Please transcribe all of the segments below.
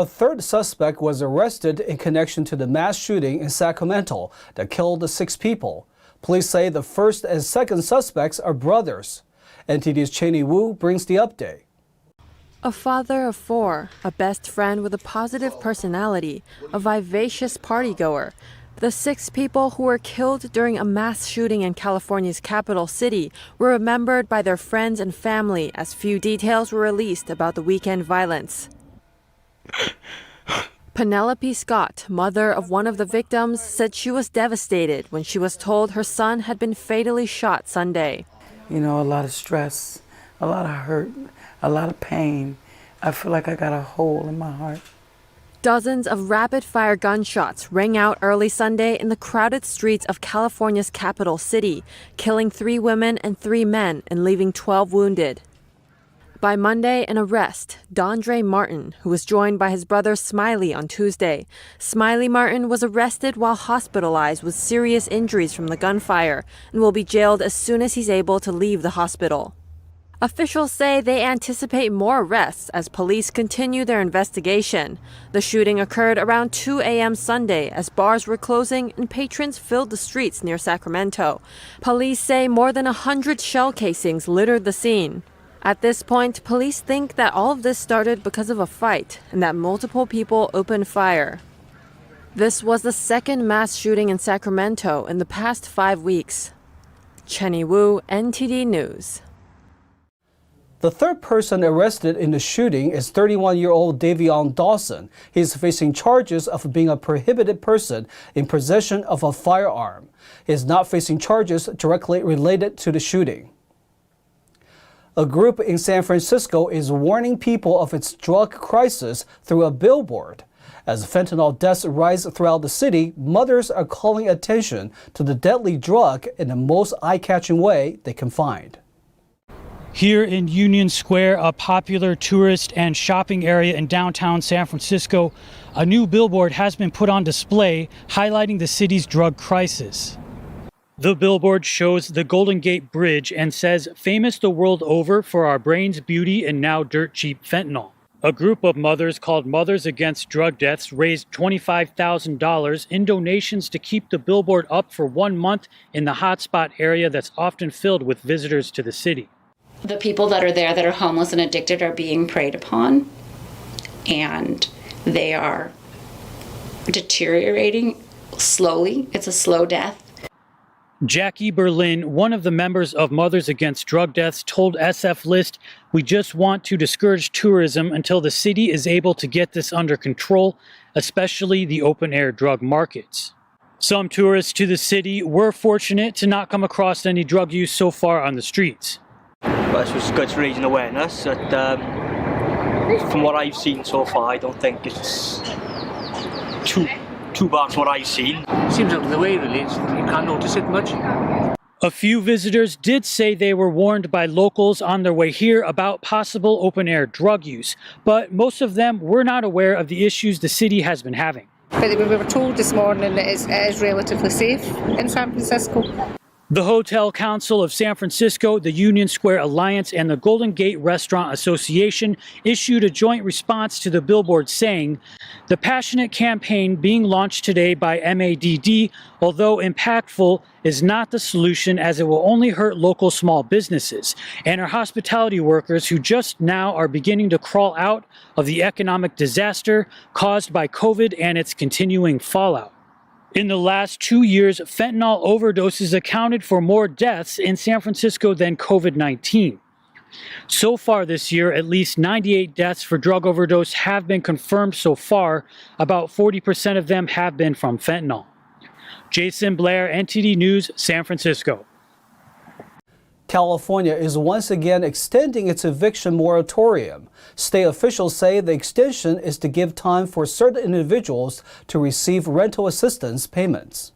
A third suspect was arrested in connection to the mass shooting in Sacramento that killed 6 people. Police say the first and second suspects are brothers. NTD's Cheney Wu brings the update. A father of 4, a best friend with a positive personality, a vivacious partygoer. The 6 people who were killed during a mass shooting in California's capital city were remembered by their friends and family as few details were released about the weekend violence. Penelope Scott, mother of one of the victims, said she was devastated when she was told her son had been fatally shot Sunday. You know, a lot of stress, a lot of hurt, a lot of pain. I feel like I got a hole in my heart. Dozens of rapid-fire gunshots rang out early Sunday in the crowded streets of California's capital city, killing 3 women and 3 men and leaving 12 wounded. By Monday, an arrest, Dondre Martin, who was joined by his brother Smiley on Tuesday. Smiley Martin was arrested while hospitalized with serious injuries from the gunfire and will be jailed as soon as he's able to leave the hospital. Officials say they anticipate more arrests as police continue their investigation. The shooting occurred around 2 a.m. Sunday as bars were closing and patrons filled the streets near Sacramento. Police say more than 100 shell casings littered the scene. At this point, police think that all of this started because of a fight and that multiple people opened fire. This was the second mass shooting in Sacramento in the past 5 weeks. Cheney Wu, NTD News. The third person arrested in the shooting is 31-year-old Davion Dawson. He is facing charges of being a prohibited person in possession of a firearm. He is not facing charges directly related to the shooting. A group in San Francisco is warning people of its drug crisis through a billboard. As fentanyl deaths rise throughout the city, mothers are calling attention to the deadly drug in the most eye-catching way they can find. Here in Union Square, a popular tourist and shopping area in downtown San Francisco, a new billboard has been put on display highlighting the city's drug crisis. The billboard shows the Golden Gate Bridge and says, "Famous the world over for our brains, beauty, and now dirt cheap fentanyl." A group of mothers called Mothers Against Drug Deaths raised $25,000 in donations to keep the billboard up for 1 month in the hotspot area that's often filled with visitors to the city. The people that are there that are homeless and addicted are being preyed upon, and they are deteriorating slowly. It's a slow death. Jackie Berlin, one of the members of Mothers Against Drug Deaths, told SF List, "We just want to discourage tourism until the city is able to get this under control, especially the open-air drug markets." Some tourists to the city were fortunate to not come across any drug use so far on the streets. Well, it's just good to raising awareness. From what I've seen so far, I don't think it's too bad what I've seen. Seems out of the way, really. You can't notice it much. A few visitors did say they were warned by locals on their way here about possible open-air drug use, but most of them were not aware of the issues the city has been having. But we were told this morning that it is relatively safe in San Francisco. The Hotel Council of San Francisco, the Union Square Alliance, and the Golden Gate Restaurant Association issued a joint response to the billboard saying, "The passionate campaign being launched today by MADD, although impactful, is not the solution as it will only hurt local small businesses and our hospitality workers who just now are beginning to crawl out of the economic disaster caused by COVID and its continuing fallout." In the last 2 years, fentanyl overdoses accounted for more deaths in San Francisco than COVID-19. So far this year, at least 98 deaths for drug overdose have been confirmed so far. About 40% of them have been from fentanyl. Jason Blair, NTD News, San Francisco. California is once again extending its eviction moratorium. State officials say the extension is to give time for certain individuals to receive rental assistance payments.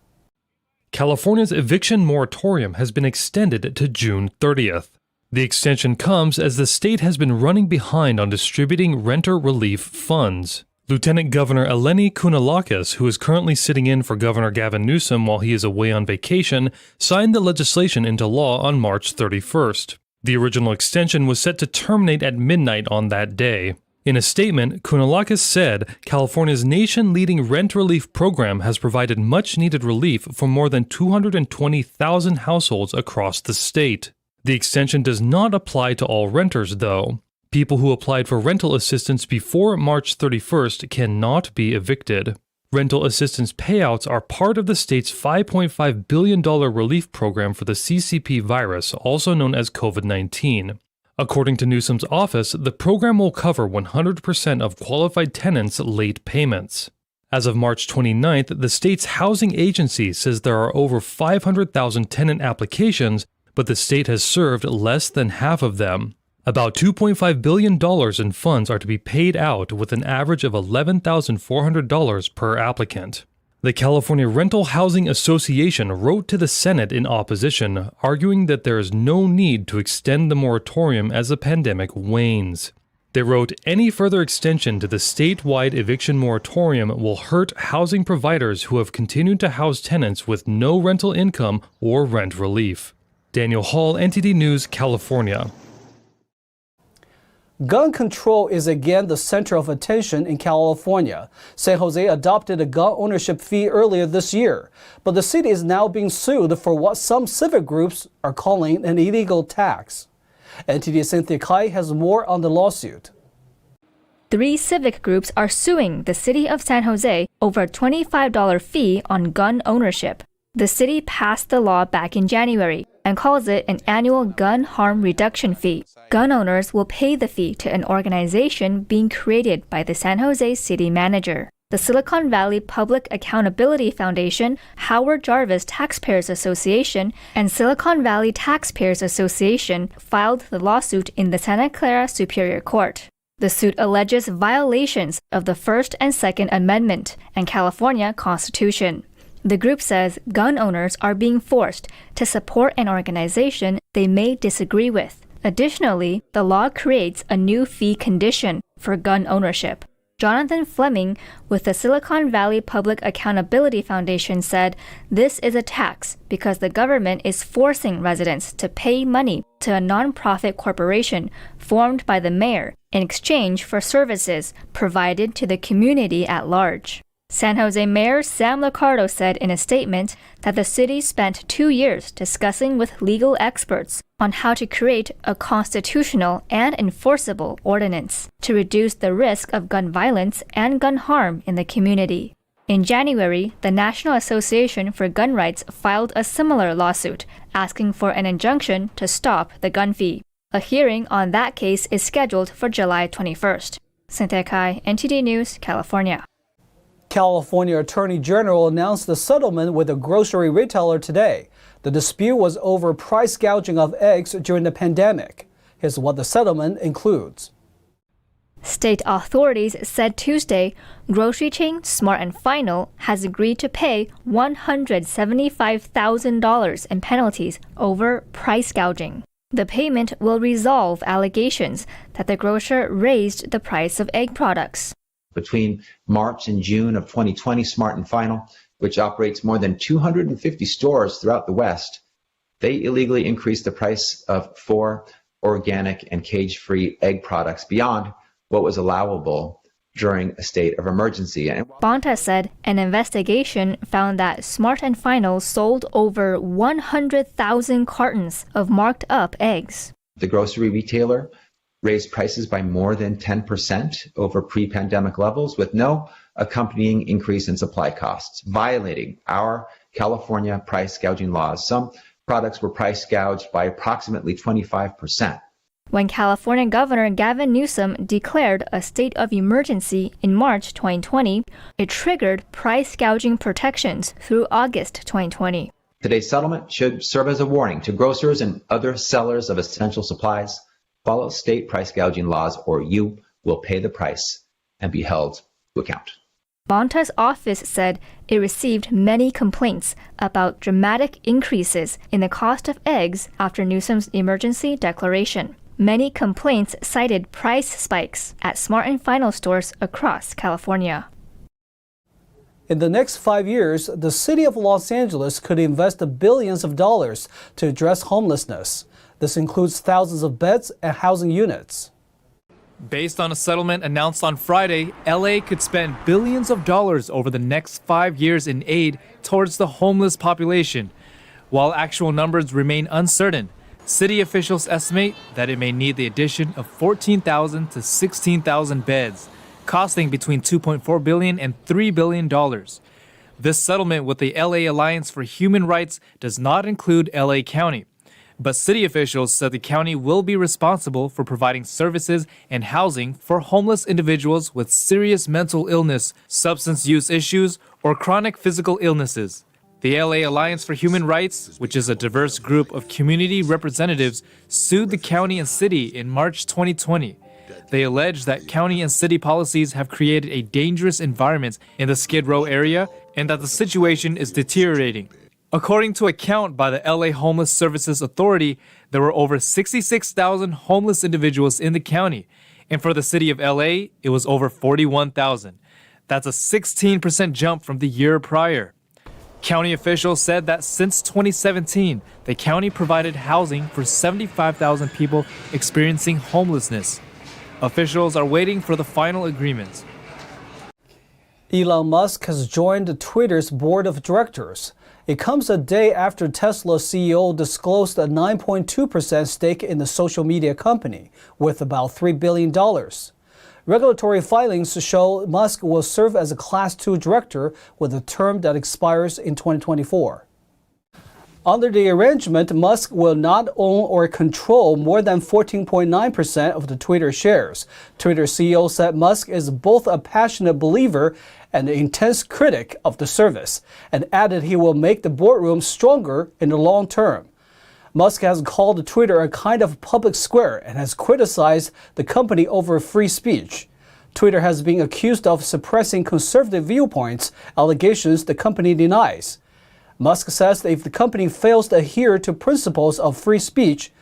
California's eviction moratorium has been extended to June 30th. The extension comes as the state has been running behind on distributing renter relief funds. Lieutenant Governor Eleni Kounalakis, who is currently sitting in for Governor Gavin Newsom while he is away on vacation, signed the legislation into law on March 31st. The original extension was set to terminate at midnight on that day. In a statement, Kounalakis said California's nation-leading rent relief program has provided much-needed relief for more than 220,000 households across the state. The extension does not apply to all renters, though. People who applied for rental assistance before March 31st cannot be evicted. Rental assistance payouts are part of the state's $5.5 billion relief program for the CCP virus, also known as COVID-19. According to Newsom's office, the program will cover 100% of qualified tenants' late payments. As of March 29th, the state's housing agency says there are over 500,000 tenant applications, but the state has served less than half of them. About $2.5 billion in funds are to be paid out with an average of $11,400 per applicant. The California Rental Housing Association wrote to the Senate in opposition, arguing that there is no need to extend the moratorium as the pandemic wanes. They wrote, "Any further extension to the statewide eviction moratorium will hurt housing providers who have continued to house tenants with no rental income or rent relief." Daniel Hall, NTD News, California. Gun control is again the center of attention in California. San Jose adopted a gun ownership fee earlier this year, but the city is now being sued for what some civic groups are calling an illegal tax. NTD's Cynthia Kai has more on the lawsuit. 3 civic groups are suing the city of San Jose over a $25 fee on gun ownership. The city passed the law back in January and calls it an annual gun harm reduction fee. Gun owners will pay the fee to an organization being created by the San Jose city manager. The Silicon Valley Public Accountability Foundation, Howard Jarvis Taxpayers Association, and Silicon Valley Taxpayers Association filed the lawsuit in the Santa Clara Superior Court. The suit alleges violations of the First and Second Amendment and California Constitution. The group says gun owners are being forced to support an organization they may disagree with. Additionally, the law creates a new fee condition for gun ownership. Jonathan Fleming with the Silicon Valley Public Accountability Foundation said this is a tax because the government is forcing residents to pay money to a nonprofit corporation formed by the mayor in exchange for services provided to the community at large. San Jose Mayor Sam Liccardo said in a statement that the city spent 2 years discussing with legal experts on how to create a constitutional and enforceable ordinance to reduce the risk of gun violence and gun harm in the community. In January, the National Association for Gun Rights filed a similar lawsuit asking for an injunction to stop the gun fee. A hearing on that case is scheduled for July 21st. Cynthia Kai, NTD News, California. California Attorney General announced a settlement with a grocery retailer today. The dispute was over price gouging of eggs during the pandemic. Here's what the settlement includes. State authorities said Tuesday grocery chain Smart & Final has agreed to pay $175,000 in penalties over price gouging. The payment will resolve allegations that the grocer raised the price of egg products. Between March and June of 2020, Smart & Final, which operates more than 250 stores throughout the West, they illegally increased the price of 4 organic and cage-free egg products beyond what was allowable during a state of emergency. Bonta said an investigation found that Smart & Final sold over 100,000 cartons of marked up eggs. The grocery retailer raised prices by more than 10% over pre-pandemic levels with no accompanying increase in supply costs, violating our California price gouging laws. Some products were price gouged by approximately 25%. When California Governor Gavin Newsom declared a state of emergency in March 2020, it triggered price gouging protections through August 2020. Today's settlement should serve as a warning to grocers and other sellers of essential supplies. Follow state price gouging laws or you will pay the price and be held to account. Bonta's office said it received many complaints about dramatic increases in the cost of eggs after Newsom's emergency declaration. Many complaints cited price spikes at Smart & Final stores across California. In the next 5 years, the city of Los Angeles could invest billions of dollars to address homelessness. This includes thousands of beds and housing units. Based on a settlement announced on Friday, LA could spend billions of dollars over the next 5 years in aid towards the homeless population. While actual numbers remain uncertain, city officials estimate that it may need the addition of 14,000 to 16,000 beds, costing between $2.4 billion and $3 billion. This settlement with the LA Alliance for Human Rights does not include LA County. But city officials said the county will be responsible for providing services and housing for homeless individuals with serious mental illness, substance use issues, or chronic physical illnesses. The LA Alliance for Human Rights, which is a diverse group of community representatives, sued the county and city in March 2020. They allege that county and city policies have created a dangerous environment in the Skid Row area and that the situation is deteriorating. According to a count by the LA Homeless Services Authority, there were over 66,000 homeless individuals in the county, and for the city of LA, it was over 41,000. That's a 16% jump from the year prior. County officials said that since 2017, the county provided housing for 75,000 people experiencing homelessness. Officials are waiting for the final agreement. Elon Musk has joined Twitter's board of directors. It comes a day after Tesla CEO disclosed a 9.2% stake in the social media company, worth about $3 billion. Regulatory filings show Musk will serve as a Class 2 director with a term that expires in 2024. Under the arrangement, Musk will not own or control more than 14.9% of the Twitter shares. Twitter CEO said Musk is both a passionate believer and an intense critic of the service, and added he will make the boardroom stronger in the long term. Musk has called Twitter a kind of public square and has criticized the company over free speech. Twitter has been accused of suppressing conservative viewpoints, allegations the company denies. Musk says that if the company fails to adhere to principles of free speech,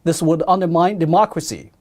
this would undermine democracy.